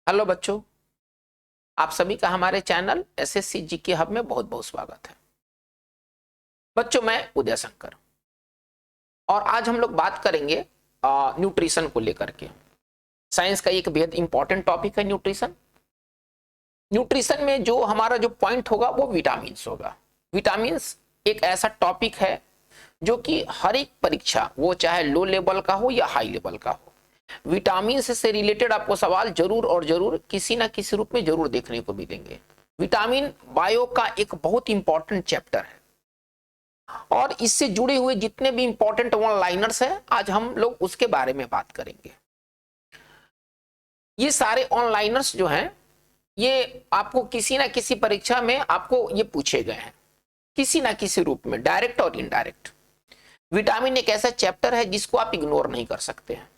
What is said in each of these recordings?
Hello बच्चों, आप सभी का हमारे चैनल एसएससी जीके हब में बहुत बहुत स्वागत है। बच्चों, मैं उदय शंकर और आज हम लोग बात करेंगे न्यूट्रिशन को लेकर के। साइंस का एक बेहद इंपॉर्टेंट टॉपिक है न्यूट्रिशन। न्यूट्रिशन में जो हमारा जो पॉइंट होगा वो विटामिन्स होगा। विटामिन्स एक ऐसा टॉपिक है जो कि हर एक परीक्षा, वो चाहे लो लेवल का हो या हाई लेवल का हो, विटामिन से रिलेटेड आपको सवाल जरूर और जरूर किसी ना किसी रूप में जरूर देखने को मिलेंगे। विटामिन बायो का एक बहुत इंपॉर्टेंट चैप्टर है और इससे जुड़े हुए जितने भी इंपॉर्टेंट वन लाइनर्स हैं आज हम लोग उसके बारे में बात करेंगे। ये सारे ऑनलाइनर्स जो हैं ये आपको किसी ना किसी परीक्षा में आपको ये पूछे गए हैं, किसी ना किसी रूप में, डायरेक्ट और इनडायरेक्ट। विटामिन एक ऐसा चैप्टर है जिसको आप इग्नोर नहीं कर सकते हैं।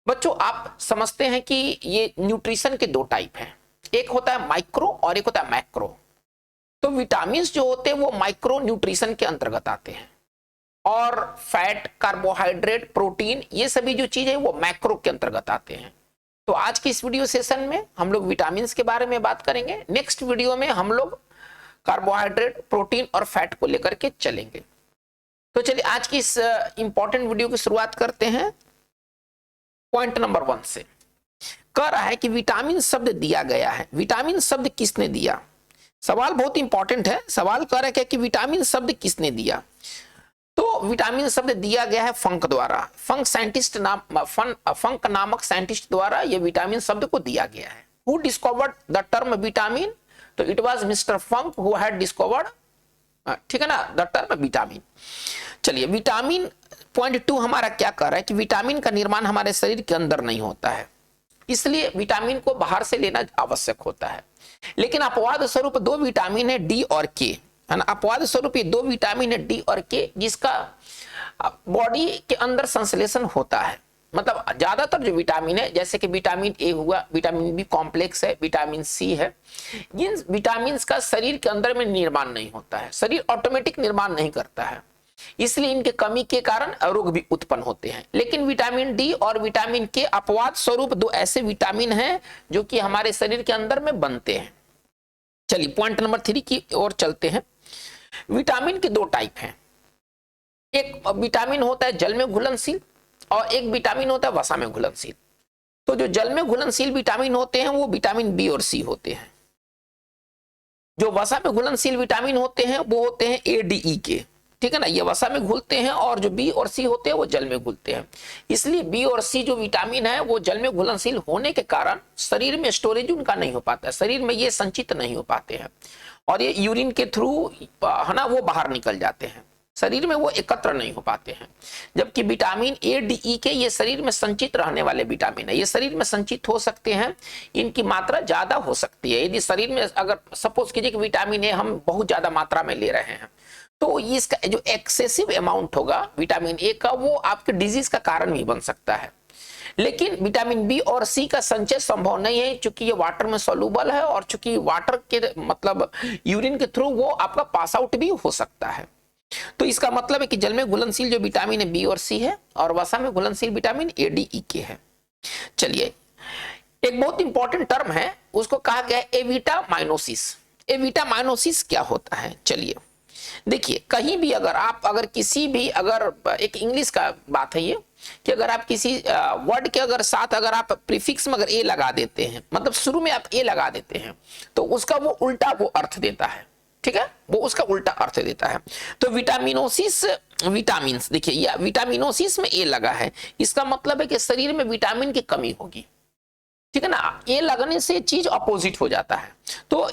बच्चों, आप समझते हैं कि ये न्यूट्रिशन के दो टाइप हैं, एक होता है माइक्रो और एक होता है मैक्रो। तो विटामिन्स जो होते हैं वो माइक्रो न्यूट्रिशन के अंतर्गत आते हैं और फैट, कार्बोहाइड्रेट, प्रोटीन, ये सभी जो चीज है वो मैक्रो के अंतर्गत आते हैं। तो आज की इस वीडियो सेशन में हम लोग विटामिन्स के बारे में बात करेंगे। नेक्स्ट वीडियो में हम लोग कार्बोहाइड्रेट, प्रोटीन और फैट को लेकर के चलेंगे। तो चलिए आज की इस इंपॉर्टेंट वीडियो की शुरुआत करते हैं पॉइंट नंबर 1 से। कह रहा है कि विटामिन शब्द दिया गया है। विटामिन शब्द किसने दिया? सवाल बहुत इंपॉर्टेंट है। सवाल कह रहा है कि विटामिन शब्द किसने दिया? तो विटामिन शब्द दिया गया है फंक द्वारा। फंक नामक साइंटिस्ट द्वारा यह विटामिन शब्द को दिया गया है। Who discovered the term vitamin? तो it was mister Funk who had discovered, ठीक है ना, द टर्म विटामिन। चलिए, विटामिन पॉइंट 2 हमारा क्या कर रहा है कि विटामिन का निर्माण हमारे शरीर के अंदर नहीं होता है, इसलिए विटामिन को बाहर से लेना आवश्यक होता है। लेकिन अपवाद स्वरूप दो विटामिन है, डी और के, है ना। अपवाद स्वरूप ये दो विटामिन है, डी और के, जिसका बॉडी के अंदर संश्लेषण होता है। मतलब ज्यादातर जो विटामिन है, जैसे कि विटामिन ए हुआ, विटामिन बी कॉम्प्लेक्स है, विटामिन सी है, इन विटामिन का शरीर के अंदर में निर्माण नहीं होता है। शरीर ऑटोमेटिक निर्माण नहीं करता है, इसलिए इनके कमी के कारण रोग भी उत्पन्न होते हैं। लेकिन विटामिन डी और विटामिन के अपवाद स्वरूप दो ऐसे विटामिन हैं जो कि हमारे शरीर के अंदर में बनते हैं। चलिए पॉइंट नंबर 3 की ओर चलते हैं। विटामिन के दो टाइप हैं। एक विटामिन होता है जल में घुलनशील और एक विटामिन होता है वसा में घुलनशील। तो जो जल में घुलनशील विटामिन होते हैं वो विटामिन बी और सी होते हैं। जो वसा में घुलनशील विटामिन होते हैं वो होते हैं ए, डी, ई के, ठीक है ना। ये वसा में घुलते हैं और जो बी और सी होते हैं वो जल में घुलते हैं। इसलिए बी और सी जो विटामिन है वो जल में घुलनशील होने के कारण शरीर में स्टोरेज उनका नहीं हो पाता है, शरीर में ये संचित नहीं हो पाते हैं और ये यूरिन के थ्रू, है ना, वो बाहर निकल जाते हैं, शरीर में वो एकत्र नहीं हो पाते हैं। जबकि विटामिन ए, डी, ई के ये शरीर में संचित रहने वाले विटामिन है, ये शरीर में संचित हो सकते हैं, इनकी मात्रा ज्यादा हो सकती है। यदि शरीर में अगर सपोज कीजिए कि विटामिन ए हम बहुत ज्यादा मात्रा में ले रहे हैं तो इसका जो एक्सेसिव अमाउंट होगा विटामिन ए का वो आपके डिजीज का कारण भी बन सकता है। लेकिन विटामिन बी और सी का संचय संभव नहीं है, चूंकि ये वाटर में सोल्यूबल है और चूंकि वाटर के मतलब यूरिन के थ्रू वो आपका पास आउट भी हो सकता है। तो इसका मतलब है कि जल में घुलनशील जो विटामिन है बी और सी है और वसा में घुलनशील विटामिन ए, डी, ई के है। चलिए, एक बहुत इंपॉर्टेंट टर्म है, उसको कहा गया है एविटामाइनोसिस। एविटामाइनोसिस क्या होता है? चलिए देखिए, कहीं भी अगर किसी भी, अगर एक इंग्लिश का बात है ये कि अगर आप किसी वर्ड के अगर साथ अगर आप प्रीफिक्स में अगर ए लगा देते हैं, मतलब शुरू में आप ए लगा देते हैं, तो उसका वो उल्टा वो अर्थ देता है, ठीक है, वो उसका उल्टा अर्थ देता है। तो विटामिनोसिस, विटामिन, देखिए या विटामिनोसिस में ए लगा है, इसका मतलब है कि शरीर में विटामिन की कमी होगी, ठीक है ना। ए लगने से चीज अपोजिट हो जाता है। तो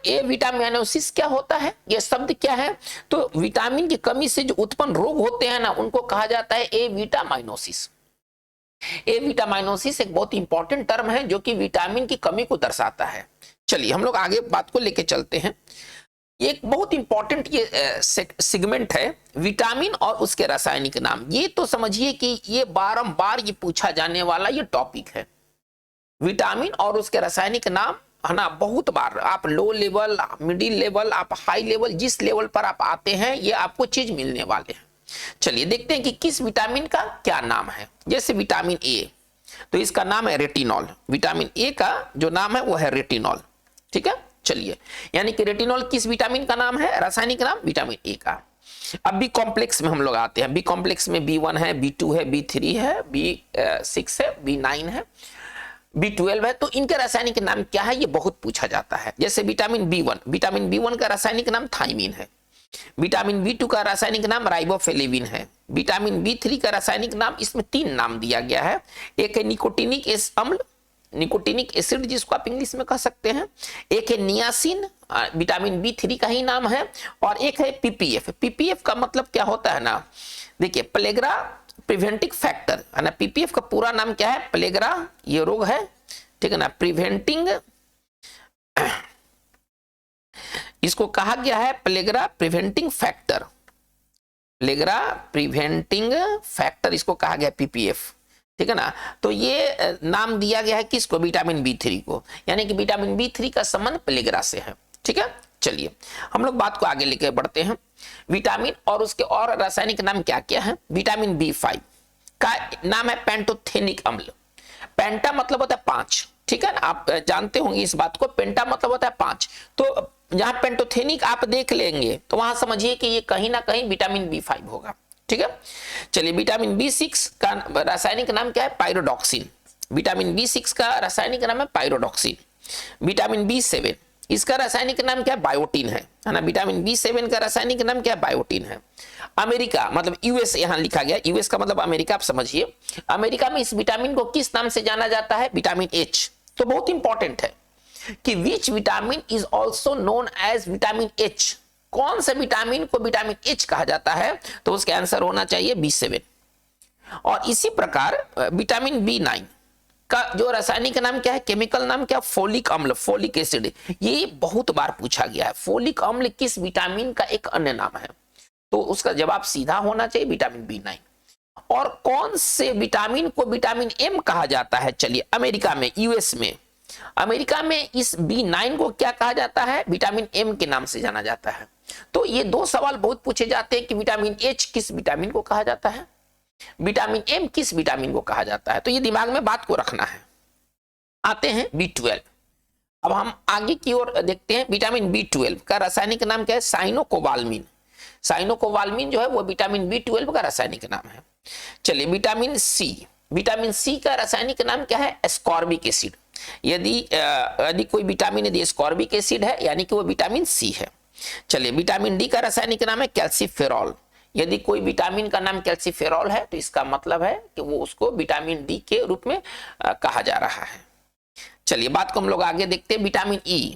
ए विटामिनोसिस क्या होता है, ये शब्द क्या है? तो विटामिन की कमी से जो उत्पन्न रोग होते हैं ना उनको कहा जाता है ए विटामिनोसिस। ए विटामिनोसिस एक बहुत इंपॉर्टेंट टर्म है जो कि विटामिन की कमी को दर्शाता है। चलिए हम लोग आगे बात को लेके चलते हैं। एक बहुत इंपॉर्टेंट ये सेगमेंट है, विटामिन और उसके रासायनिक नाम। ये तो समझिए कि ये बारंबार ये पूछा जाने वाला ये टॉपिक है, विटामिन और उसके रासायनिक नाम, है ना। बहुत बार आप लो लेवल, मिडिल लेवल, आप हाई लेवल, जिस लेवल पर आप आते हैं ये आपको चीज मिलने वाले हैं। चलिए देखते हैं कि किस विटामिन का क्या नाम है। जैसे विटामिन ए, तो इसका नाम है रेटिनॉल। विटामिन ए का जो नाम है वो है रेटिनॉल। ठीक है, चलिए, यानी कि रेटिनॉल किस विटामिन का नाम है, रासायनिक नाम विटामिन ए का। अब बी कॉम्प्लेक्स में हम लोग आते हैं। बी कॉम्प्लेक्स में B1 है, B2 है, B3 है, B6 है, B9 है, B12 है। तो इनके रासायनिक नाम क्या है, ये बहुत पूछा जाता है। जैसे विटामिन B1 का रासायनिक नाम थाइमिन है। विटामिन B2 का रासायनिक नाम राइबोफ्लेविन है। विटामिन B3 का रासायनिक नाम, इसमें 3 नाम दिया गया है। एक है निकोटिनिक अम्ल, निकोटिनिक एसिड जिसको आप इंग्लिश में कह सकते हैं। एक है नियासिन, विटामिन B3 का ही नाम है। और एक है PPF। PPF का मतलब क्या होता है ना, देखिए प्लेग्रा प्रिवेंटिंग फैक्टर है ना। PPF का पूरा नाम क्या है, प्लेग्रा ये रोग है, ठीक है ना, प्रिवेंटिंग, इसको कहा गया है pellagra preventing factor. Pellagra preventing factor इसको कहा गया PPF, ठीक है ना। तो ये नाम दिया गया है किसको, विटामिन B3 को, यानी कि विटामिन B3 का संबंध प्लेग्रा से है। ठीक है, चलिए हम लोग बात को आगे लेके बढ़ते हैं। विटामिन और उसके और रासायनिक नाम क्या क्या है। विटामिन B5 का नाम है पेंटोथेनिक अम्ल। पेंटा मतलब होता है 5, ठीक है ना, आप जानते होंगे इस बात को। पेंटा मतलब होता है 5। तो जहां पेंटोथेनिक आप देख लेंगे तो वहां समझिए कि ये कहीं ना कहीं विटामिन B5 होगा। ठीक है, चलिए विटामिन B6 का रासायनिक नाम क्या है, पायरोडॉक्सिन। विटामिन B6 का रासायनिक नाम है पायरोडॉक्सिन। विटामिन B7 इसका रासायनिक नाम क्या है, बायोटिन है ना। विटामिन B7 का रासायनिक नाम क्या है, बायोटिन है। अमेरिका मतलब यूएस यहां लिखा गया, यूएस का मतलब अमेरिका, आप समझिए। अमेरिका में इस विटामिन को किस नाम से जाना जाता है, विटामिन H। तो बहुत इंपॉर्टेंट है कि which vitamin is also known as vitamin H। कौन से विटामिन को विटामिन H कहा जाता है, तो उसका आंसर होना चाहिए B7। और इसी प्रकार विटामिन B9 का जो रासायनिक नाम क्या है, केमिकल नाम क्या, फोलिक अम्ल, फोलिक एसिड। ये बहुत बार पूछा गया है, फोलिक अम्ल किस विटामिन का एक अन्य नाम है, तो उसका जवाब सीधा होना चाहिए विटामिन B9। और कौन से विटामिन को विटामिन M कहा जाता है, चलिए अमेरिका में, यूएस में, अमेरिका में इस B9 को क्या कहा जाता है, विटामिन M के नाम से जाना जाता है। तो ये 2 सवाल बहुत पूछे जाते हैं कि विटामिन H किस विटामिन को कहा जाता है, विटामिन M किस विटामिन को कहा जाता है। तो ये दिमाग में बात को रखना है। आते हैं B12। अब हम आगे की ओर देखते हैं। विटामिन B12 का रासायनिक नाम क्या है, साइनोकोबाल्मिन। साइनोकोबाल्मिन जो है वो विटामिन B12 का रासायनिक नाम है। चलिए विटामिन C का रासायनिक नाम क्या है, एस्कॉर्बिक एसिड। यदि कोई विटामिन यदि एस्कॉर्बिक एसिड है यानी कि वो विटामिन C है। चलिए विटामिन D का रासायनिक नाम है कैल्सीफेरॉल। यदि कोई विटामिन का नाम कैल्सीफेरॉल है तो इसका मतलब है कि वो उसको विटामिन D के रूप में कहा जा रहा है। चलिए बात को हम लोग आगे देखते हैं। विटामिन E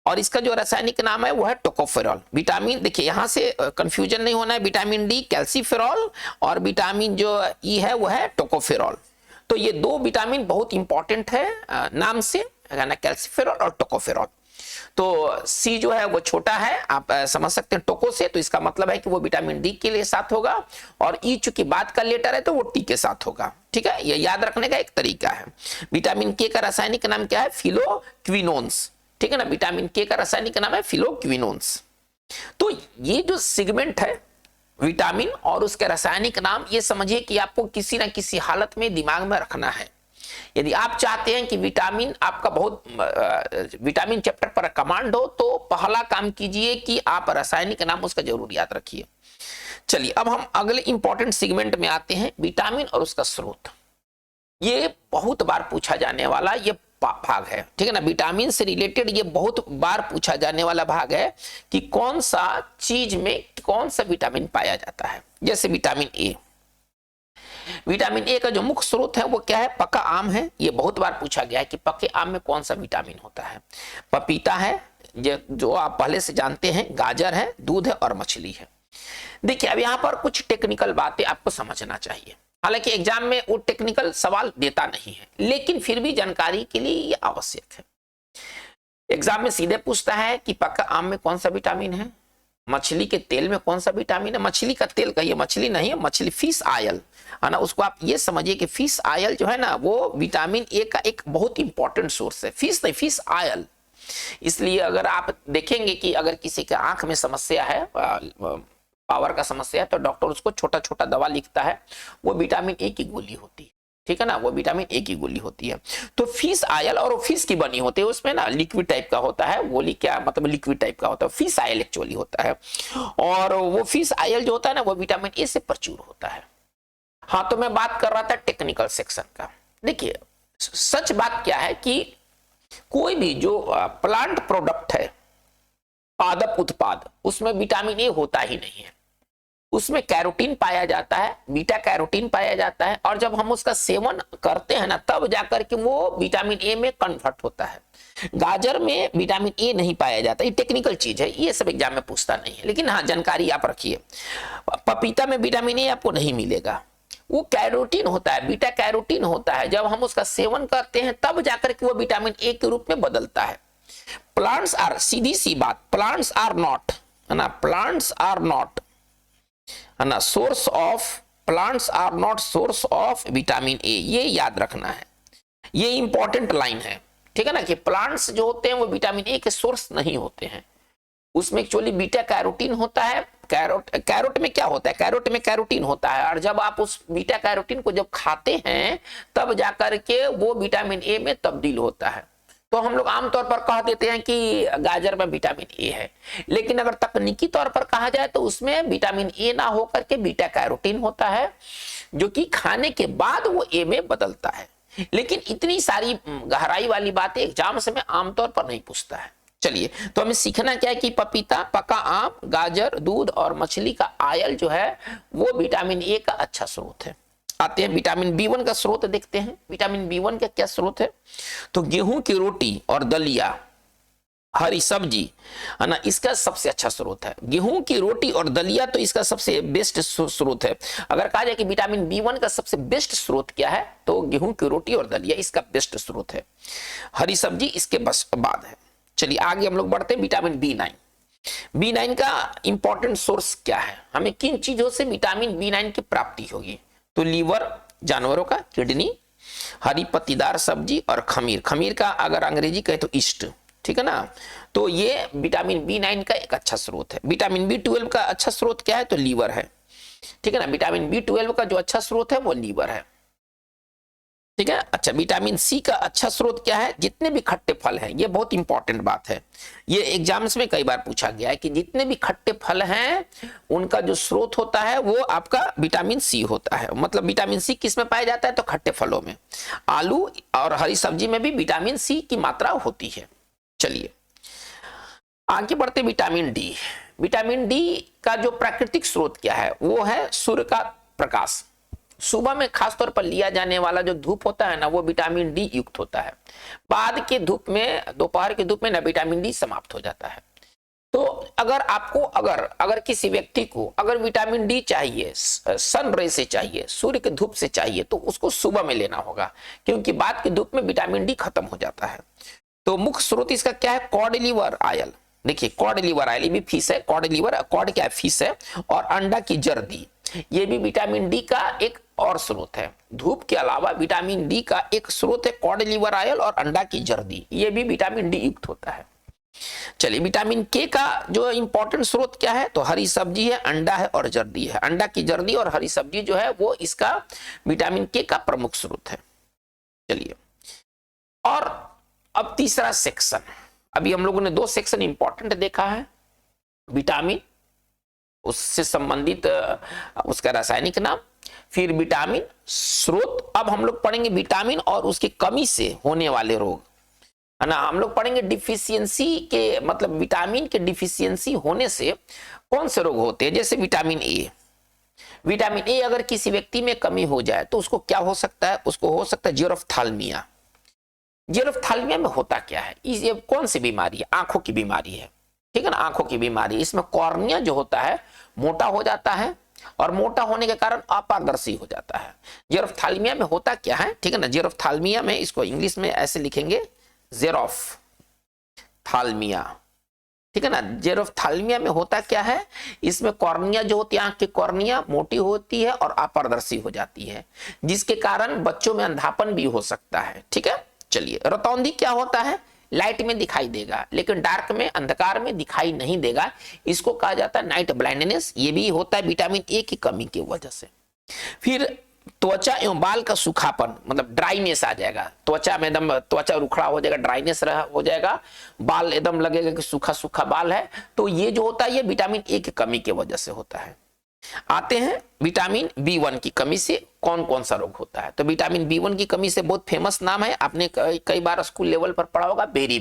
और इसका जो रासायनिक नाम है वो है टोकोफेरॉल। विटामिन, देखिए यहां से कंफ्यूजन नहीं होना है, विटामिन D कैल्सीफेरॉल और विटामिन जो E है वो है टोकोफेरॉल। तो ये 2 विटामिन बहुत इंपॉर्टेंट है नाम से, ना, कैल्सीफेरॉल और टोकोफेरॉल। तो C जो है वो छोटा है, आप समझ सकते हैं टोको से, तो इसका मतलब है कि वो विटामिन D के लिए साथ होगा। और E चूंकि बाद का लेटर है तो वो T के साथ होगा। ठीक है, ये याद रखने का एक तरीका है। विटामिन K का रासायनिक नाम क्या है, फिलोक्विनोन्स। ठीक है ना, विटामिन K का रासायनिक नाम है फिलोक्विनोन्स। तो ये जो सेगमेंट है विटामिन और उसके रासायनिक नाम, ये समझिए कि आपको किसी ना किसी हालत में दिमाग में रखना है। यदि आप चाहते हैं कि विटामिन आपका बहुत विटामिन चैप्टर पर कमांड हो तो पहला काम कीजिए कि आप रासायनिक नाम उसका जरूर याद रखिए। चलिए अब हम अगले इंपॉर्टेंट सेगमेंट में आते हैं, विटामिन और उसका स्रोत। ये बहुत बार पूछा जाने वाला ये भाग है। ठीक है ना, विटामिन से रिलेटेड ये बहुत बार पूछा जाने वाला भाग है कि कौन सा चीज में कौन सा विटामिन पाया जाता है। जैसे विटामिन ए, विटामिन ए का जो मुख्य स्रोत है वो क्या है, पका आम है। ये बहुत बार पूछा गया है कि पके आम में कौन सा विटामिन होता है। पपीता है जो आप पहले से जानते हैं, गाजर है, दूध है और मछली है। देखिए अब यहाँ पर कुछ टेक्निकल बातें आपको समझना चाहिए। हालांकि एग्जाम में वो टेक्निकल सवाल देता नहीं है, लेकिन फिर भी जानकारी के लिए ये आवश्यक है। एग्जाम में सीधे पूछता है कि पका आम में कौन सा विटामिन है, मछली के तेल में कौन सा विटामिन है। मछली का तेल कहिए, मछली नहीं है, मछली फिश ऑयल है ना, उसको आप ये समझिए कि फिश ऑयल जो है ना वो विटामिन ए का एक बहुत इंपॉर्टेंट सोर्स है। फिश नहीं, फिश ऑयल। इसलिए अगर आप देखेंगे कि अगर किसी के आंख में समस्या है, पावर का समस्या है, तो डॉक्टर उसको छोटा छोटा दवा लिखता है, वो विटामिन ए की गोली होती है। ठीक है ना, वो विटामिन ए की गोली होती है। तो फिश आयल, और वो फिश की बनी होती है, उसमें ना लिक्विड टाइप का होता है, गोली क्या मतलब लिक्विड टाइप का होता है, फिश आयल एक्चुअली होता है। और वो फिश आयल जो होता है ना वो विटामिन ए से प्रचुर होता है। हाँ, तो मैं बात कर रहा था टेक्निकल सेक्शन का। देखिए सच बात क्या है कि कोई भी जो प्लांट प्रोडक्ट है, पादप उत्पाद, उसमें विटामिन ए होता ही नहीं है। उसमें कैरोटीन पाया जाता है, बीटा कैरोटीन पाया जाता है, और जब हम उसका सेवन करते हैं ना तब जाकर के वो विटामिन ए में कन्वर्ट होता है। गाजर में विटामिन ए नहीं पाया जाता, ये टेक्निकल चीज है, ये सब एग्जाम में पूछता नहीं है, लेकिन हाँ जानकारी आप रखिए। पपीता में विटामिन ए आपको नहीं मिलेगा, वो कैरोटीन होता है, बीटा कैरोटीन होता है। जब हम उसका सेवन करते हैं तब जाकर के वो विटामिन ए के रूप में बदलता है। प्लांट्स आर, सीधी सी बात, प्लांट्स आर नॉट, है ना, प्लांट्स आर नॉट, है ना, source of, plants are not source of vitamin A, ये याद रखना है, ये इंपॉर्टेंट लाइन है, ठीक है ना, कि प्लांट्स जो होते हैं वो विटामिन ए के सोर्स नहीं होते हैं। उसमें एक्चुअली बीटा कैरोटीन होता है। कैरोट में क्या होता है, कैरोट में कैरोटीन होता है, और जब आप उस बीटा कैरोटीन को जब खाते हैं तब जाकर के वो विटामिन ए में तब्दील होता है। तो हम लोग आमतौर पर कह देते हैं कि गाजर में विटामिन ए है, लेकिन अगर तकनीकी तौर पर कहा जाए तो उसमें विटामिन ए ना होकर के बीटा कैरोटीन होता है, जो कि खाने के बाद वो ए में बदलता है। लेकिन इतनी सारी गहराई वाली बातें एग्जाम में आमतौर पर नहीं पूछता है। चलिए, तो हमें सीखना क्या है कि पपीता, पका आम, गाजर, दूध और मछली का आयल जो है वो विटामिन ए का अच्छा स्रोत है। आते हैं विटामिन बी1 का स्रोत देखते हैं। विटामिन बी1 का क्या स्रोत है, तो गेहूं की रोटी और दलिया, हरी सब्जी, है ना, इसका सबसे अच्छा स्रोत है। गेहूं की रोटी और दलिया तो इसका सबसे बेस्ट स्रोत है। अगर कहा जाए कि विटामिन बी1 का सबसे बेस्ट स्रोत क्या है, तो गेहूं की रोटी और दलिया इसका बेस्ट स्रोत है। हरी सब्जी इसके बस बाद है। चलिए आगे हम लोग बढ़ते हैं। विटामिन बी9, बी9 का इंपॉर्टेंट सोर्स क्या है, हमें किन चीजों से विटामिन बी9 की प्राप्ति होगी, तो लीवर, जानवरों का किडनी, हरी पत्तीदार सब्जी और खमीर। खमीर का अगर अंग्रेजी कहे तो ईस्ट, ठीक है ना। तो ये विटामिन बी9 का एक अच्छा स्रोत है। विटामिन बी12 का अच्छा स्रोत क्या है, तो लीवर है, ठीक है ना। विटामिन बी12 का जो अच्छा स्रोत है वो लीवर है, ठीक है। अच्छा, विटामिन सी का अच्छा स्रोत क्या है, जितने भी खट्टे फल हैं, ये बहुत इंपॉर्टेंट बात है, ये एग्जाम्स में कई बार पूछा गया है कि जितने भी खट्टे फल हैं उनका जो स्रोत होता है वो आपका विटामिन सी होता है। मतलब विटामिन सी किस में पाया जाता है, तो खट्टे फलों में, आलू और हरी सब्जी में भी विटामिन सी की मात्रा होती है। चलिए आगे बढ़ते। विटामिन डी, विटामिन डी का जो प्राकृतिक स्रोत क्या है, वो है सूर्य का प्रकाश। सुबह में खासतौर पर लिया जाने वाला जो धूप होता है ना, वो विटामिन डी युक्त होता है। बाद के धूप में, दोपहर की धूप में ना विटामिन डी समाप्त हो जाता है। तो अगर आपको अगर किसी व्यक्ति को अगर विटामिन डी चाहिए, सन रे से चाहिए, सूर्य के धूप से चाहिए, तो उसको सुबह में लेना होगा, क्योंकि बाद के धूप में विटामिन डी खत्म हो जाता है। तो मुख्य स्रोत इसका क्या है, कॉड लिवर आयल। देखिए कॉड लिवर आयल, ये भी फिश है, कॉड लिवर, कॉड क्या है, फिश है, और अंडा की जर्दी, ये भी विटामिन डी का एक और स्रोत है। धूप के अलावा विटामिन डी का एक स्रोत है कॉड लिवर आयल और अंडा की जर्दी, ये भी विटामिन डी युक्त होता है। चलिए विटामिन के का जो इंपॉर्टेंट स्रोत क्या है, तो हरी सब्जी है, अंडा है और जर्दी है। अंडा की जर्दी और हरी सब्जी जो है वो इसका विटामिन के का प्रमुख स्रोत है। चलिए, और अब तीसरा सेक्शन, अभी हम लोगों ने 2 सेक्शन इंपॉर्टेंट देखा है, विटामिन, उससे संबंधित उसका रासायनिक नाम, फिर विटामिन स्रोत। अब हम लोग पढ़ेंगे विटामिन और उसकी कमी से होने वाले रोग, है ना। हम लोग पढ़ेंगे डिफिशियंसी के, मतलब विटामिन के डिफिशियंसी होने से कौन से रोग होते हैं। जैसे विटामिन ए, विटामिन ए अगर किसी व्यक्ति में कमी हो जाए तो उसको क्या हो सकता है, उसको हो सकता है जेरोफ्थाल्मिया। जेरोफ्थाल्मिया में होता क्या है, ये कौन सी बीमारी है, आंखों की बीमारी है, ठीक है ना, आंखों की बीमारी। इसमें कॉर्निया जो होता है मोटा हो जाता है, और मोटा होने के कारण अपारदर्शी हो जाता है। जेरोफ्थाल्मिया में होता क्या है, ठीक है ना, जेरोफ्थाल्मिया में, इसको इंग्लिश में ऐसे लिखेंगे, जेरोफ्थाल्मिया, ठीक है ना। जेरोफ्थाल्मिया में होता क्या है, इसमें कॉर्निया जो होती है, आंख की कॉर्निया मोटी होती है और अपारदर्शी हो जाती है, जिसके कारण बच्चों में अंधापन भी हो सकता है, ठीक है। चलिए, रतौंधी क्या होता है, लाइट में दिखाई देगा लेकिन डार्क में, अंधकार में दिखाई नहीं देगा, इसको कहा जाता है नाइट ब्लाइंडनेस। ये भी होता है विटामिन ए की कमी की वजह से। फिर त्वचा एवं बाल का सूखापन, मतलब ड्राइनेस आ जाएगा, त्वचा में एकदम त्वचा रुखड़ा हो जाएगा, ड्राइनेस हो जाएगा, बाल एकदम लगेगा कि सूखा सूखा बाल है, तो ये जो होता है ये विटामिन ए की कमी की वजह से होता है। आते हैं विटामिन बी1 की कमी से कौन कौन सा रोग होता है। तो विटामिन बी1 की कमी से बहुत फेमस नाम है, आपने कई बार स्कूल लेवल पर पढ़ा होगा, बेरी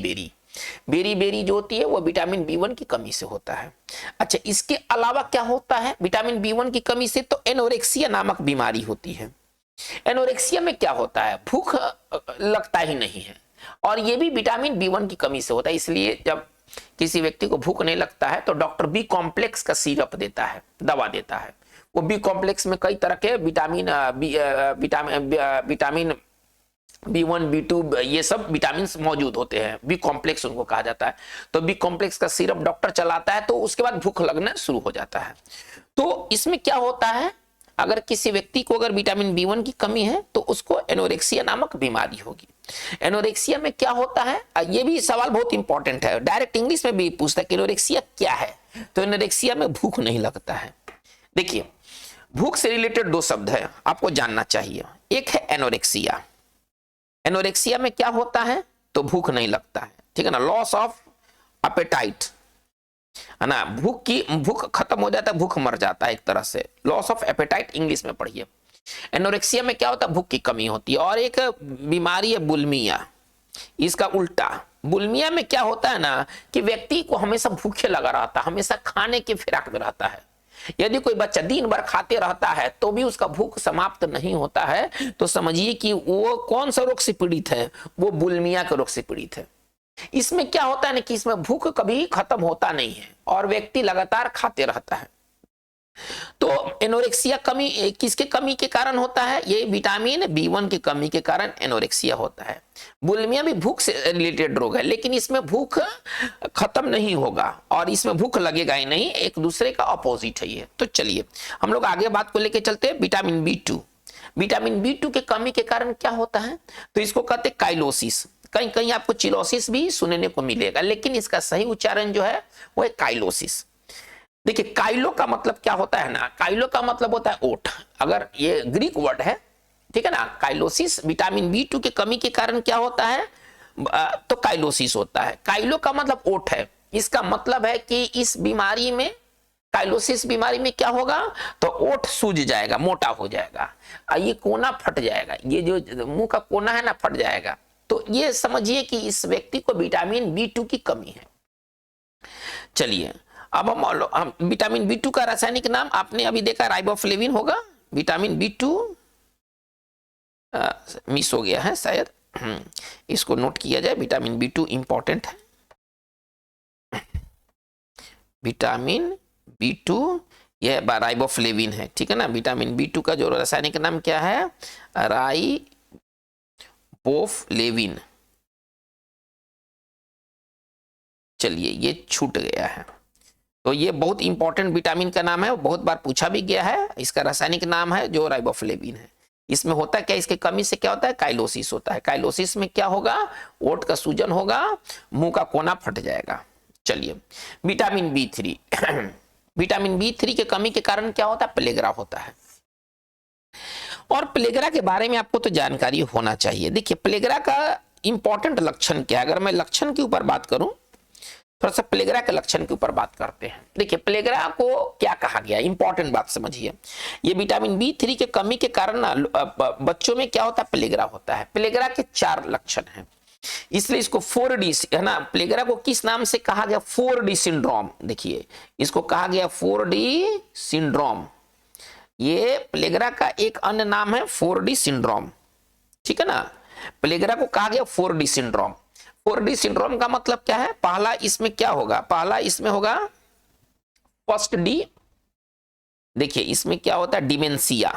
बेरी जो होती है वो विटामिन बी1 की कमी से होता है। अच्छा, इसके अलावा क्या होता है विटामिन बी1 की कमी से? तो एनोरेक्सिया नामक बीमारी होती है। एनोरेक्सिया में क्या होता है, भूख लगता ही नहीं है, और ये भी विटामिन बी1 की कमी से होता है। इसलिए जब किसी व्यक्ति को भूख नहीं लगता है तो डॉक्टर बी कॉम्प्लेक्स का सिरप देता है, दवा देता है। वो बी कॉम्प्लेक्स में कई तरह के विटामिन बी1 बी2 ये सब विटामिन मौजूद होते हैं, बी कॉम्प्लेक्स उनको कहा जाता है। तो बी कॉम्प्लेक्स का सिरप डॉक्टर चलाता है तो उसके बाद भूख लगना शुरू हो जाता है। तो इसमें क्या होता है, अगर किसी व्यक्ति को अगर विटामिन बी1 की कमी है तो उसको एनोरेक्सिया नामक बीमारी होगी। एनोरेक्सिया में क्या होता है, ये भी सवाल बहुत इंपॉर्टेंट है, डायरेक्ट इंग्लिश में भी पूछता है कि एनोरेक्सिया क्या है। तो एनोरेक्सिया में भूख नहीं लगता है। देखिए, भूख से रिलेटेड दो शब्द है, आपको जानना चाहिए। एक है एनोरेक्सिया। एनोरेक्सिया में क्या होता है, तो भूख नहीं लगता है, ठीक है ना, लॉस ऑफ एपेटाइट है ना, भूख खत्म हो जाता है, भूख मर जाता है एक तरह से, लॉस ऑफ एपेटाइट इंग्लिश में पढ़िए। एनोरेक्सिया में क्या होता है, भूख की कमी होती है। और एक बीमारी है बुलिमिया, इसका उल्टा। बुलिमिया में क्या होता है ना कि व्यक्ति को हमेशा भूखे लगा रहता है, हमेशा खाने की फिराक में रहता है। यदि कोई बच्चा दिन भर खाते रहता है तो भी उसका भूख समाप्त नहीं होता है, तो समझिए कि वो कौन सा रोग से पीड़ित है, वो बुलिमिया के रोग से पीड़ित है। इसमें क्या होता है ना कि इसमें भूख कभी खत्म होता नहीं है और व्यक्ति लगातार खाते रहता है। तो एनोरेक्सिया कमी किसके कमी के कारण होता है, ये विटामिन बी1 की कमी के कारण एनोरेक्सिया होता है। बुलिमिया भी भूख से रिलेटेड रोग है, लेकिन इसमें भूख खत्म नहीं होगा और इसमें भूख लगेगा ही नहीं, एक दूसरे का अपोजिट है ये। तो चलिए हम लोग आगे बात को लेके चलते हैं। विटामिन बी2, विटामिन बी2 के कमी के कारण क्या होता है, तो इसको कहते हैं काइलोसिस। कहीं कहीं आपको चिलोसिस भी सुनने को मिलेगा, लेकिन इसका सही उच्चारण जो है वो है काइलोसिस। देखिए, काइलो का मतलब क्या होता है ना, काइलो का मतलब होता है ओट, अगर ये ग्रीक वर्ड है, ठीक है ना। काइलोसिस विटामिन बी2 की कमी के कारण क्या होता है, तो काइलोसिस होता है। काइलो का मतलब ओट है, इसका मतलब है कि इस बीमारी में, काइलोसिस बीमारी में क्या होगा, तो ओठ सूज जाएगा, मोटा हो जाएगा, ये कोना फट जाएगा, ये जो मुंह का कोना है ना फट जाएगा। तो ये समझिए कि इस व्यक्ति को विटामिन बी2 की कमी है। चलिए अब हम विटामिन बी2 का रासायनिक नाम आपने अभी देखा, राइबोफ्लेविन होगा। विटामिन बी2 मिस हो गया है शायद, इसको नोट किया जाए, विटामिन बी2 इंपॉर्टेंट है। विटामिन बी2 यह राइबोफ्लेविन है, ठीक है ना। विटामिन बी2 का जो रासायनिक नाम क्या है, राइबोफ्लेविन। चलिए ये छूट गया है, तो ये बहुत इंपॉर्टेंट विटामिन का नाम है, बहुत बार पूछा भी गया है। इसका रासायनिक नाम है जो राइबोफ्लेविन है। इसमें होता क्या, इसके कमी से क्या होता है, काइलोसिस होता है। काइलोसिस में क्या होगा, ओठ का सूजन होगा, मुंह का कोना फट जाएगा। चलिए विटामिन बी3 विटामिन बी3 के कमी के कारण क्या होता है, प्लेगरा होता है। और प्लेगरा के बारे में आपको तो जानकारी होना चाहिए। देखिए प्लेगरा का इंपॉर्टेंट लक्षण क्या है, अगर मैं लक्षण के ऊपर बात करूं, थोड़ा सा प्लेगरा के लक्षण के ऊपर बात करते हैं। देखिए प्लेगरा को क्या कहा गया, इंपॉर्टेंट बात समझिए। ये विटामिन बी3 के कमी के कारण ना बच्चों में क्या होता है, प्लेगरा होता है। प्लेगरा के 4 लक्षण हैं, इसलिए इसको 4D है ना। प्लेगरा को किस नाम से कहा गया, 4D सिंड्रोम। देखिए इसको कहा गया 4D सिंड्रोम। ये प्लेगरा का एक अन्य नाम है 4D सिंड्रोम, ठीक है ना। प्लेगरा को कहा गया 4D सिंड्रोम। 4D सिंड्रोम का मतलब क्या है, पहला इसमें क्या होगा, पहला इसमें होगा फर्स्ट डी। देखिए इसमें क्या होता है, डिमेंशिया,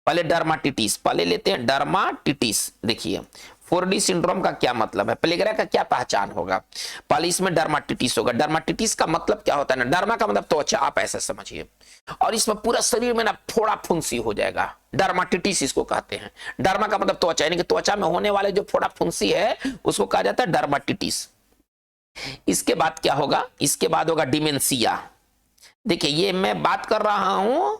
पहले डर्माटिटिस, पहले लेते हैं डर्माटिटिस। देखिए 4D सिंड्रोम का क्या मतलब है, प्लेगरा का क्या पहचान होगा, पहले इसमें डर्माटिटिस होगा। डर्माटिटिस का मतलब क्या होता है ना, डर्मा का मतलब त्वचा, आप ऐसा समझिए, और इसमें पूरा शरीर में ना फोड़ा फुंसी हो जाएगा, डर्माटिटिस इसको कहते हैं। डर्मा का मतलब त्वचा, यानी कि त्वचा में होने वाले जो फोड़ा फुंसी है उसको कहा जाता है डर्माटिटिस। इसके बाद क्या होगा, इसके बाद होगा डिमेंशिया। देखिए ये मैं बात कर रहा हूं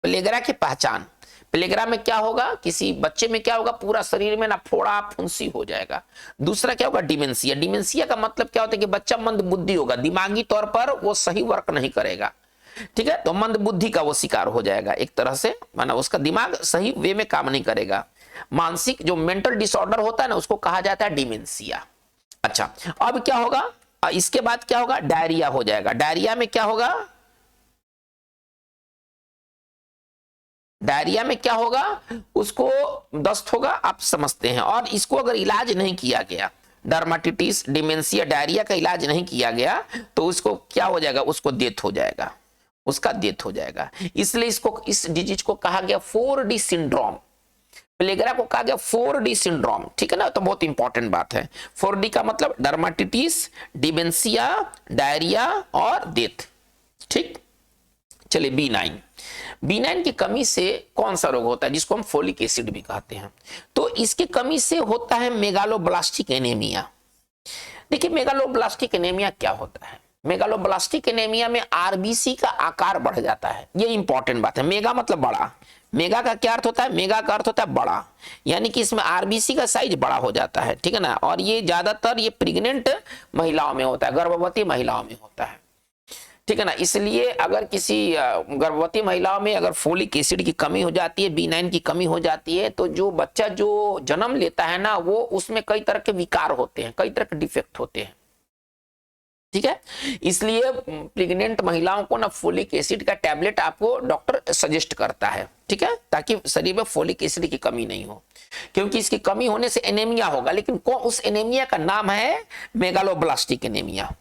प्लेगरा की पहचान। प्लेग्रा में क्या होगा, किसी बच्चे में क्या होगा, पूरा शरीर में ना फोड़ा फुंसी हो जाएगा। दूसरा क्या होगा, डिमेंशिया। डिमेंशिया का मतलब क्या होता है कि बच्चा मंद बुद्धि होगा, दिमागी तौर पर वो सही वर्क नहीं करेगा, ठीक है, तो मंद बुद्धि का वो शिकार हो जाएगा एक तरह से, माना उसका दिमाग सही वे में काम नहीं करेगा। मानसिक जो मेंटल डिसऑर्डर होता है ना, उसको कहा जाता है डिमेंशिया। अच्छा, अब क्या होगा, इसके बाद क्या होगा, डायरिया हो जाएगा। डायरिया में क्या होगा, डायरिया में क्या होगा, उसको दस्त होगा, आप समझते हैं। और इसको अगर इलाज नहीं किया गया, डर्माटिटिस, डिमेंशिया, डायरिया का इलाज नहीं किया गया तो उसको क्या हो जाएगा, उसको डेथ हो जाएगा, उसका डेथ हो जाएगा। इसलिए इसको, इस डिजीज को कहा गया 4D सिंड्रोम। प्लेगरा को कहा गया 4D सिंड्रोम, ठीक है ना, तो बहुत इंपॉर्टेंट बात है। 4D का मतलब डर्माटिटिस, डिमेंशिया, डायरिया और डेथ, ठीक। चलिए B9, B9 की कमी से कौन सा रोग होता है, जिसको हम फोलिक एसिड भी कहते हैं, तो इसकी कमी से होता है मेगालोब्लास्टिक एनीमिया। देखिए मेगालोब्लास्टिक एनीमिया क्या होता है, मेगालोब्लास्टिक एनीमिया में आरबीसी का आकार बढ़ जाता है, ये इंपॉर्टेंट बात है। मेगा मतलब बड़ा, मेगा का क्या अर्थ होता है, मेगा का अर्थ होता है बड़ा, यानी कि इसमें आरबीसी का साइज बड़ा हो जाता है, ठीक है ना। और ये ज्यादातर ये प्रेग्नेंट महिलाओं में होता है, गर्भवती महिलाओं में होता है, ठीक है ना। इसलिए अगर किसी गर्भवती महिलाओं में अगर फोलिक एसिड की कमी हो जाती है, B9 की कमी हो जाती है, तो जो बच्चा जो जन्म लेता है ना, वो उसमें कई तरह के विकार होते हैं, कई तरह के डिफेक्ट होते हैं, ठीक है। इसलिए प्रेग्नेंट महिलाओं को ना फोलिक एसिड का टैबलेट आपको डॉक्टर सजेस्ट करता है, ठीक है, ताकि शरीर में फोलिक एसिड की कमी नहीं हो, क्योंकि इसकी कमी होने से एनीमिया होगा। लेकिन कौन, उस एनीमिया का नाम है मेगालोब्लास्टिक एनीमिया।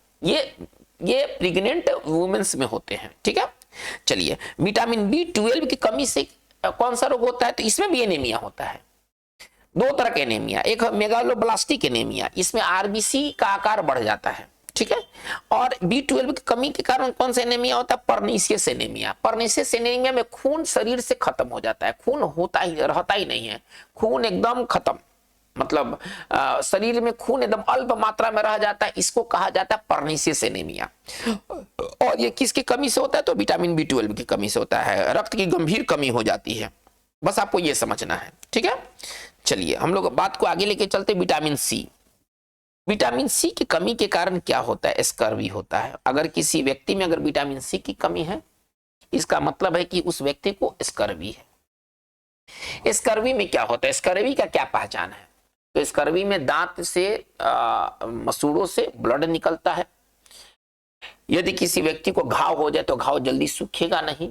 ये प्रेग्नेंट वुमेन्स में होते हैं, ठीक है। चलिए, विटामिन B12 की कमी से कौन सा रोग होता है, तो इसमें भी एनीमिया होता है। दो तरह के एनीमिया, एक मेगालोब्लास्टिक एनीमिया, इसमें आरबीसी का आकार बढ़ जाता है, ठीक है। और B12 की कमी के कारण कौन सा एनीमिया होता है, पर्नीशियस एनीमिया। पर्नीशियस एनीमिया में खून शरीर से खत्म हो जाता है, खून होता ही रहता ही नहीं है, खून एकदम खत्म, मतलब शरीर में खून एकदम अल्प मात्रा में रह जाता है, इसको कहा जाता है पर्नीशियस एनीमिया। और ये किसकी कमी से होता है, तो विटामिन B12 की कमी से होता है, रक्त की गंभीर कमी हो जाती है, बस आपको ये समझना है, ठीक है। चलिए हम लोग बात को आगे लेके चलते। विटामिन सी, विटामिन सी की कमी के कारण क्या होता है, स्कर्वी होता है। अगर किसी व्यक्ति में अगर विटामिन सी की कमी है, इसका मतलब है कि उस व्यक्ति को स्कर्वी है। स्कर्वी में क्या होता है, स्कर्वी का क्या पहचान है, तो स्कर्वी में दांत से मसूड़ों से ब्लड निकलता है। यदि किसी व्यक्ति को घाव हो जाए तो घाव जल्दी सूखेगा नहीं,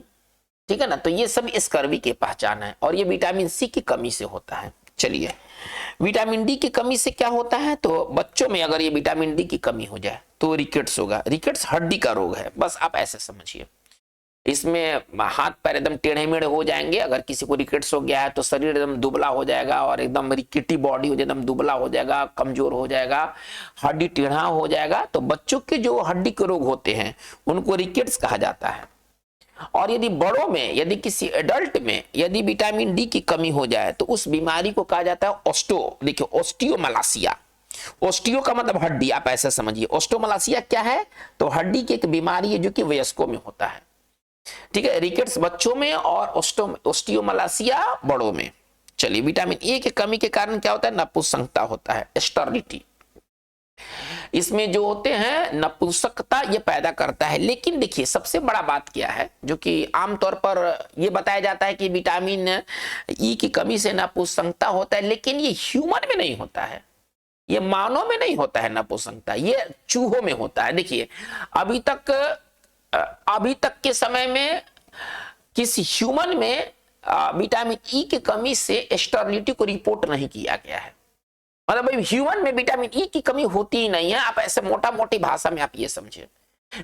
ठीक है ना, तो ये सब स्कर्वी के पहचान है, और ये विटामिन सी की कमी से होता है। चलिए, विटामिन डी की कमी से क्या होता है, तो बच्चों में अगर ये विटामिन डी की कमी हो जाए तो रिकेट्स होगा। रिकेट्स हड्डी का रोग है, बस आप ऐसे समझिए। इसमें हाथ पैर एकदम टेढ़े मेढ़े हो जाएंगे। अगर किसी को रिकेट्स हो गया है तो शरीर एकदम दुबला हो जाएगा, और एकदम रिकेटी बॉडी हो जाए, एकदम दुबला हो जाएगा, कमजोर हो जाएगा, हड्डी टेढ़ा हो जाएगा। तो बच्चों के जो हड्डी के रोग होते हैं उनको रिकेट्स कहा जाता है। और यदि बड़ों में, यदि किसी एडल्ट में यदि विटामिन डी की कमी हो जाए तो उस बीमारी को कहा जाता है देखिए ऑस्टियोमलासिया। ऑस्टियो का मतलब हड्डी, आप ऐसा समझिए। ऑस्टियोमलासिया क्या है, तो हड्डी की एक बीमारी है जो कि वयस्कों में होता है, ठीक है। रिकेट्स बच्चों में और ऑस्टियोमलासिया बड़ों में। चलिए, विटामिन ए की कमी के कारण क्या होता है, नपुंसकता होता है, स्टर्निटी। इसमें जो होते हैं नपुंसकता ये पैदा करता है। लेकिन देखिए सबसे बड़ा बात क्या है, जो कि आमतौर पर ये बताया जाता है कि विटामिन ई की कमी से नपुंसकता होता है, लेकिन ये ह्यूमन में नहीं होता है, ये मानव में नहीं होता है नपुंसकता, ये चूहों में होता है। देखिए अभी तक के समय में किसी ह्यूमन में विटामिन ई की कमी से स्टर्निटी को रिपोर्ट नहीं किया गया है। मतलब ह्यूमन में विटामिन ई की कमी होती ही नहीं है। आप ऐसे मोटा मोटी भाषा में आप ये समझिए,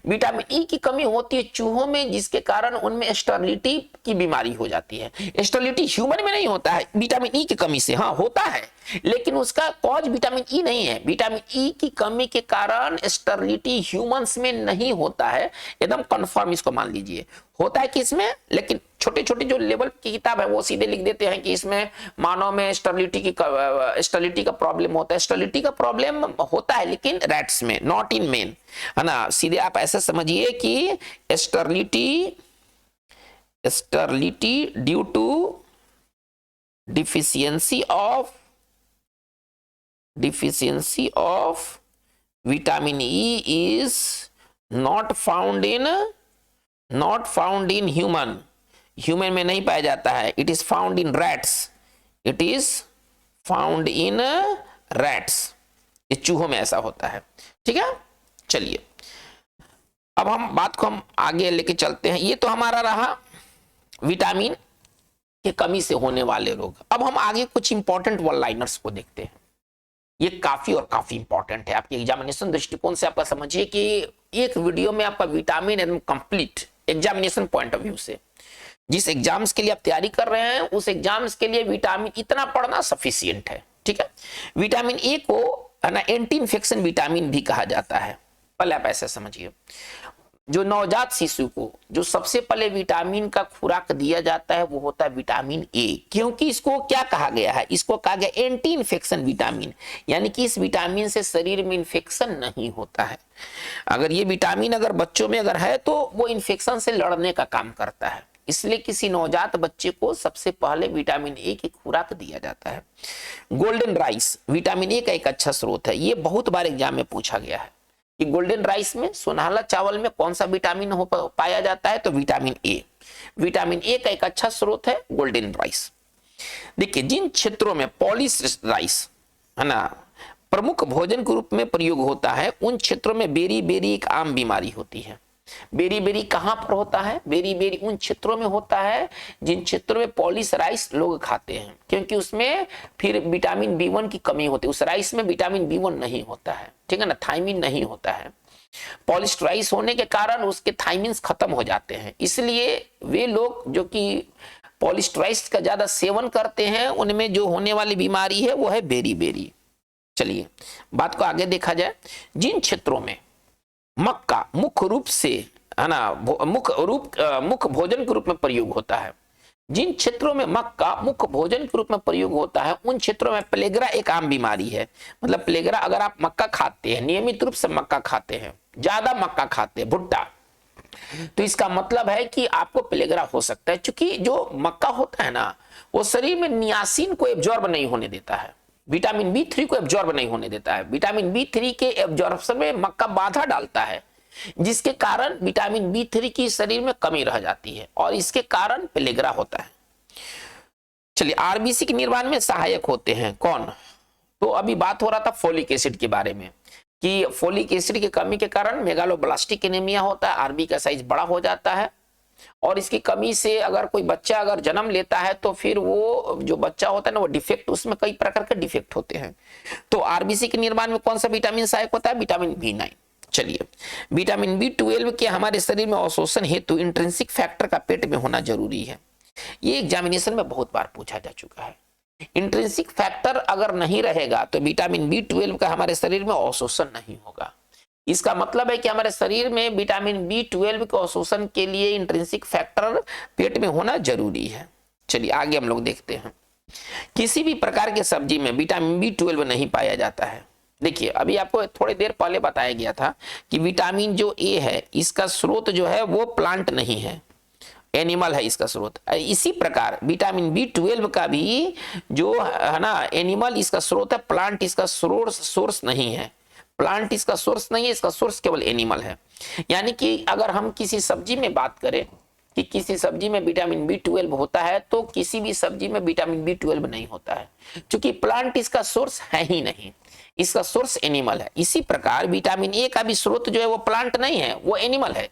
विटामिन ई की कमी होती है चूहों में, जिसके कारण उनमें स्टर्निटी की बीमारी हो जाती है। स्टर्निटी ह्यूमन में नहीं होता है विटामिन ई की कमी से, हाँ होता है, लेकिन उसका कॉज विटामिन ई नहीं है। विटामिन ई की कमी के कारण स्टर्निटी ह्यूमंस में नहीं होता है, एकदम कंफर्म इसको मान लीजिए। होता है कि इसमें, लेकिन छोटे छोटे जो लेवल की किताब है वो सीधे लिख देते हैं कि इसमें मानव में स्टर्निटी का प्रॉब्लम होता है। स्टर्निटी का प्रॉब्लम होता है लेकिन रैट्स में, नॉट इन मेन, है ना। सीधे आप ऐसा समझिए कि sterility due to deficiency of vitamin E is not found in human में नहीं पाया जाता है. It is found in rats. ये चूहों में ऐसा होता है. ठीक है, चलिए अब हम बात को आगे लेके चलते हैं. ये तो हमारा रहा विटामिन के कमी से होने वाले रोग. अब हम आगे कुछ इंपॉर्टेंट वन लाइनर्स को देखते हैं. ये काफी इंपॉर्टेंट है आपके एग्जामिनेशन दृष्टिकोण से. आपका समझिए कि एक वीडियो में आपका विटामिन एकदम complete examination point of view से, जिस एग्जाम्स के लिए आप तैयारी कर रहे हैं उस एग्जाम्स के लिए विटामिन इतना पढ़ना सफिशिएंट है. ठीक है, विटामिन ए को एंटी इन्फेक्शन विटामिन भी कहा जाता है. पहले आप ऐसे समझिए, जो नवजात शिशु को जो सबसे पहले विटामिन का खुराक दिया जाता है वो होता है विटामिन ए. क्योंकि इसको क्या कहा गया है? इसको कहा गया एंटी इन्फेक्शन विटामिन, यानी कि इस विटामिन से शरीर में इन्फेक्शन नहीं होता है. अगर ये विटामिन अगर बच्चों में अगर है तो वो इन्फेक्शन से लड़ने का काम करता है. इसलिए किसी नवजात बच्चे को सबसे पहले विटामिन ए की खुराक दिया जाता है. गोल्डन राइस विटामिन ए का एक अच्छा स्रोत है. ये बहुत बार एग्जाम में पूछा गया है कि गोल्डन राइस में, सुनहला चावल में कौन सा विटामिन पाया जाता है? तो विटामिन ए. विटामिन ए का एक अच्छा स्रोत है गोल्डन राइस. देखिए, जिन क्षेत्रों में पॉलिश राइस है ना प्रमुख भोजन के रूप में प्रयोग होता है, उन क्षेत्रों में बेरी बेरी एक आम बीमारी होती है. बेरी बेरी कहां पर होता है? बेरी बेरी उन क्षेत्रों में होता है जिन क्षेत्रों में पॉलिश राइस लोग खाते हैं, क्योंकि उसमें फिर विटामिन बी1 की कमी होती है. उस राइस में विटामिन बी1 नहीं होता है. ठीक है ना, थायमिन नहीं होता है. पॉलिश राइस होने के कारण उसके थायमिन्स खत्म हो जाते हैं. इसलिए वे लोग जो कि पॉलिश राइस का ज्यादा सेवन करते हैं उनमें जो होने वाली बीमारी है वो है बेरी बेरी. चलिए बात को आगे देखा जाए. जिन क्षेत्रों में मक्का मुख्य रूप से है ना मुख्य भोजन के रूप में प्रयोग होता है, जिन क्षेत्रों में मक्का मुख्य भोजन के रूप में प्रयोग होता है उन क्षेत्रों में प्लेगरा एक आम बीमारी है. मतलब प्लेगरा, अगर आप मक्का खाते हैं, नियमित रूप से मक्का खाते हैं, ज्यादा मक्का खाते हैं, भुट्टा, तो इसका मतलब है कि आपको प्लेगरा हो सकता है. क्योंकि जो मक्का होता है ना वो शरीर में नियासिन को एब्जॉर्ब नहीं होने देता है, विटामिन बी3 को एब्जॉर्ब नहीं होने देता है. विटामिन बी3 के एब्जॉर्प्शन में मक्का बाधा डालता है, जिसके कारण विटामिन बी3 की शरीर में कमी रह जाती है और इसके कारण प्लेगरा होता है. चलिए, आरबीसी के निर्माण में सहायक होते हैं कौन? तो अभी बात हो रहा था फोलिक एसिड के बारे में कि फोलिक एसिड की कमी के कारण मेगालोब्लास्टिक एनीमिया होता है, आरबी का साइज बड़ा हो जाता है. और इसकी कमी से अगर कोई बच्चा अगर जन्म लेता है तो फिर वो जो बच्चा होता है ना वो डिफेक्ट, उसमें कई प्रकार के डिफेक्ट होते हैं. तो आरबीसी के निर्माण में कौन सा विटामिन सहायक होता है? विटामिन बी9. चलिए, विटामिन बी12 के हमारे शरीर में अवशोषण हेतु इंट्रिंसिक फैक्टर का पेट में होना जरूरी है. ये एग्जामिनेशन में बहुत बार पूछा जा चुका है. इंट्रिंसिक फैक्टर अगर नहीं रहेगा तो विटामिन बी12 का हमारे शरीर में अवशोषण नहीं होगा. इसका मतलब है कि हमारे शरीर में विटामिन बी12 के अवशोषण के लिए इंट्रिंसिक फैक्टर पेट में होना जरूरी है. चलिए आगे हम लोग देखते हैं. किसी भी प्रकार के सब्जी में विटामिन बी12 नहीं पाया जाता है. देखिए, अभी आपको थोड़ी देर पहले बताया गया था कि विटामिन जो ए है इसका स्रोत जो है वो प्लांट नहीं है, एनिमल है इसका स्रोत. इसी प्रकार विटामिन बी12 का भी जो है ना एनिमल इसका स्रोत है, प्लांट इसका सोर्स नहीं है. प्लांट इसका सोर्स नहीं है, इसका सोर्स केवल एनिमल है. यानी कि अगर हम किसी सब्जी में बात करें कि किसी सब्जी में विटामिन बी12 होता है तो किसी भी सब्जी में विटामिन बी12 नहीं होता है, क्योंकि प्लांट इसका सोर्स है ही नहीं, इसका सोर्स एनिमल है. इसी प्रकार विटामिन ए का भी स्रोत जो है वो प्लांट नहीं है, वो एनिमल है.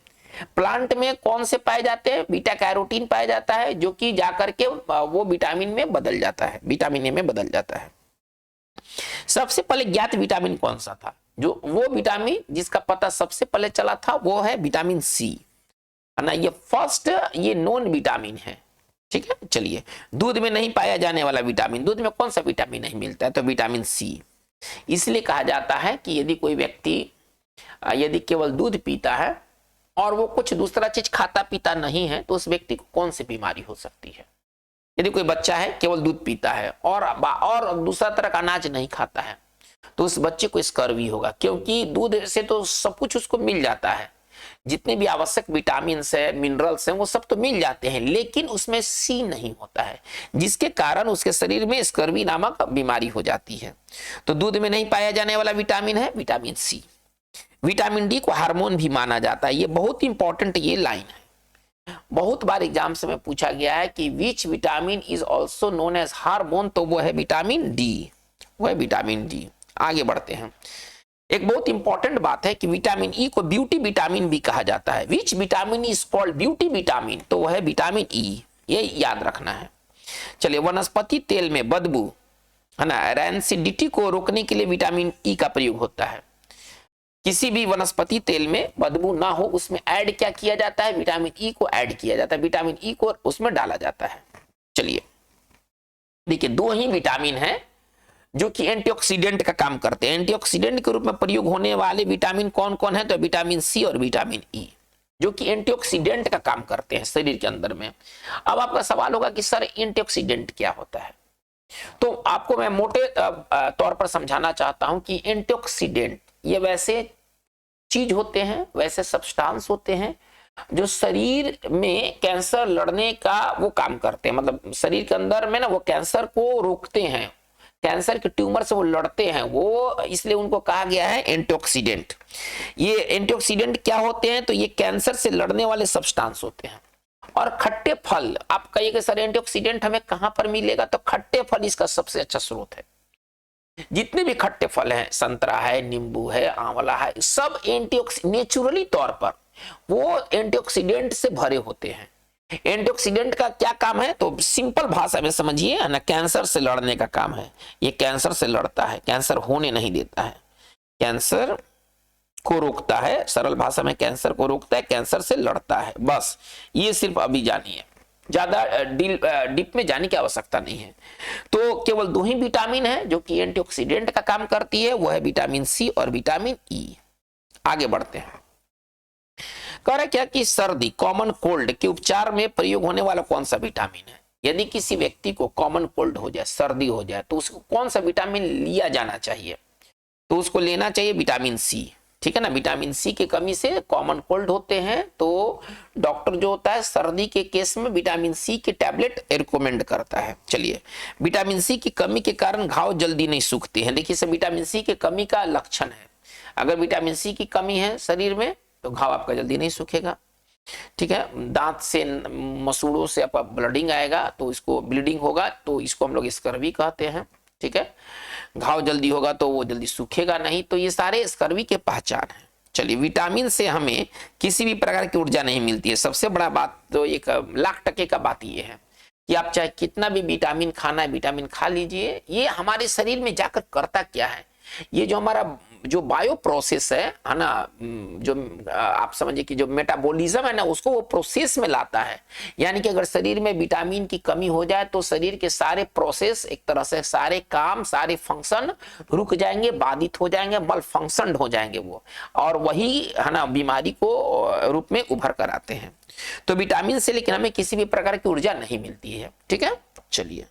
प्लांट में कौन से पाए जाते हैं? बीटा कैरोटीन पाया जाता है, जो कि जाकर के वो विटामिन में बदल जाता है, विटामिन ए में बदल जाता है. सबसे पहले ज्ञात विटामिन कौन सा था? जो वो विटामिन जिसका पता सबसे पहले चला था वो है विटामिन सी, है ना. ये फर्स्ट ये नॉन विटामिन है. ठीक है, चलिए, दूध में नहीं पाया जाने वाला विटामिन, दूध में कौन सा विटामिन नहीं मिलता है? तो विटामिन सी. इसलिए कहा जाता है कि यदि कोई व्यक्ति यदि केवल दूध पीता है और वो कुछ दूसरा चीज खाता पीता नहीं है तो उस व्यक्ति को कौन सी बीमारी हो सकती है? यदि कोई बच्चा है केवल दूध पीता है और दूसरा तरह का अनाज नहीं खाता है तो उस बच्चे को स्कर्वी होगा, क्योंकि दूध से तो सब कुछ उसको मिल जाता है, जितने भी आवश्यक विटामिन है, मिनरल्स हैं, वो सब तो मिल जाते हैं, लेकिन उसमें सी नहीं होता है, जिसके कारण उसके शरीर में स्कर्वी नामक बीमारी हो जाती है। तो दूध में नहीं पाया जाने वाला विटामिन है विटामिन सी। विटामिन डी को हार्मोन भी माना जाता है। ये बहुत इंपॉर्टेंट ये लाइन है, बहुत बार एग्जाम्स में पूछा गया है कि which vitamin is also known as hormone, तो वो है विटामिन डी, वो है विटामिन डी। आगे बढ़ते हैं। एक बहुत इंपॉर्टेंट बात है कि विटामिन ई को ब्यूटी विटामिन भी कहा जाता है। विच vitamin is called beauty vitamin, तो वह है विटामिन ई, ये याद रखना है। चलिए, वनस्पति तेल में बदबू है ना, रैंसिडिटी को रोकने के लिए विटामिन ई का प्रयोग होता है। किसी भी वनस्पति तेल में बदबू ना हो, उसमें ऐड क्या किया जाता है, विटामिन ई को ऐड किया जाता है, विटामिन ई को उसमें डाला जाता है। चलिए देखिए, दो ही विटामिन है जो कि एंटीऑक्सीडेंट का काम करते हैं। एंटीऑक्सीडेंट के रूप में प्रयोग होने वाले विटामिन कौन कौन है, तो विटामिन सी और विटामिन ई, जो कि एंटीऑक्सीडेंट का काम करते हैं शरीर के अंदर में। अब आपका सवाल होगा कि सर एंटीऑक्सीडेंट क्या होता है, तो आपको मैं मोटे तौर पर समझाना चाहता हूं कि एंटीऑक्सीडेंट ये वैसे चीज होते हैं, वैसे सब्सटेंस होते हैं जो शरीर में कैंसर लड़ने का वो काम करते हैं। मतलब शरीर के अंदर में ना वो कैंसर को रोकते हैं, कैंसर के ट्यूमर से वो लड़ते हैं, वो इसलिए उनको कहा गया है एंटीऑक्सीडेंट। ये एंटीऑक्सीडेंट क्या होते हैं, तो ये कैंसर से लड़ने वाले सब्सटेंस होते हैं। और खट्टे फल, आप कहिएगा सर एंटीऑक्सीडेंट हमें कहां पर मिलेगा, तो खट्टे फल इसका सबसे अच्छा स्रोत है। जितने भी खट्टे फल हैं, संतरा है, नींबू है, आंवला है, सब नेचुरली तौर पर वो एंटीऑक्सीडेंट से भरे होते हैं। एंटीऑक्सीडेंट का क्या काम है, तो सिंपल भाषा में समझिए ना, कैंसर से लड़ने का काम है। ये कैंसर से लड़ता है, कैंसर होने नहीं देता है, कैंसर को रोकता है। सरल भाषा में कैंसर को रोकता है, कैंसर से लड़ता है। बस ये सिर्फ अभी जानिए, ज्यादा डीप में जाने की आवश्यकता नहीं है। तो केवल दो ही विटामिन है जो कि एंटीऑक्सीडेंट का काम करती है, वो है विटामिन सी और विटामिन ई। आगे बढ़ते हैं। कह रहा क्या कि सर्दी, कॉमन कोल्ड के उपचार में प्रयोग होने वाला कौन सा विटामिन है। यदि किसी व्यक्ति को कॉमन कोल्ड हो जाए, सर्दी हो जाए, तो उसको कौन सा विटामिन लिया जाना चाहिए, तो उसको लेना चाहिए विटामिन सी। ठीक है ना, विटामिन सी की कमी से कॉमन कोल्ड होते हैं, तो डॉक्टर जो होता है सर्दी के केस में विटामिन सी की टैबलेट रिकमेंड करता है। चलिए, विटामिन सी की कमी के कारण घाव जल्दी नहीं सूखते हैं। देखिए, विटामिन सी की कमी का लक्षण है, अगर विटामिन सी की कमी है शरीर में तो घाव आपका जल्दी नहीं सूखेगा। ठीक है, दांत से मसूड़ों से आपका ब्लडिंग आएगा, तो इसको ब्लीडिंग होगा, तो इसको हम लोग स्कर्वी कहते हैं। ठीक है, घाव जल्दी होगा तो वो जल्दी सूखेगा नहीं, तो ये सारे स्कर्वी के पहचान है। चलिए, विटामिन से हमें किसी भी प्रकार की ऊर्जा नहीं मिलती है। सबसे बड़ा बात तो एक लाख टके का बात ये है कि आप चाहे कितना भी विटामिन खाना है, विटामिन खा लीजिए, ये हमारे शरीर में जाकर करता क्या है, ये जो हमारा जो बायो प्रोसेस है ना, जो आप समझिए कि जो मेटाबॉलिज्म है ना, उसको वो प्रोसेस में लाता है। यानी कि अगर शरीर में विटामिन की कमी हो जाए तो शरीर के सारे प्रोसेस, एक तरह से सारे काम, सारे फंक्शन रुक जाएंगे, बाधित हो जाएंगे, मल फंक्शन हो जाएंगे वो, और वही है ना बीमारी को रूप में उभर कर आते हैं। तो विटामिन से लेकिन हमें किसी भी प्रकार की ऊर्जा नहीं मिलती है। ठीक है, चलिए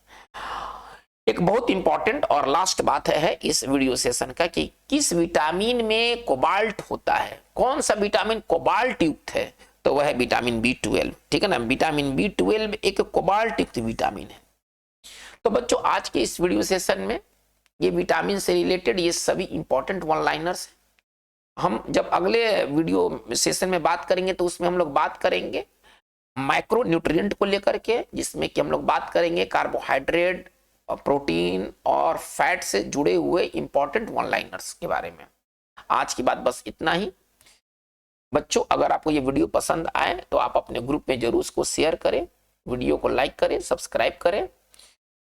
एक बहुत इंपॉर्टेंट और लास्ट बात है इस वीडियो सेशन का कि किस विटामिन में कोबाल्ट होता है। कौन सा विटामिन कोबाल्ट युक्त है, तो वह है विटामिन B12। ठीक है ना, विटामिन B12 एक कोबाल्ट युक्त विटामिन है। तो बच्चों, आज के इस वीडियो सेशन में ये विटामिन से रिलेटेड ये सभी इंपॉर्टेंट वन लाइनर्स। हम जब अगले वीडियो सेशन में बात करेंगे तो उसमें हम लोग बात करेंगे माइक्रो न्यूट्रिएंट को लेकर के, जिसमें कि हम लोग बात करेंगे कार्बोहाइड्रेट, प्रोटीन और फैट से जुड़े हुए इंपॉर्टेंट वन लाइनर्स के बारे में। आज की बात बस इतना ही। बच्चों, अगर आपको ये वीडियो पसंद आए तो आप अपने ग्रुप में जरूर इसको शेयर करें, वीडियो को लाइक करें, सब्सक्राइब करें।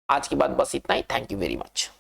आज की बात बस इतना ही। Thank you very much.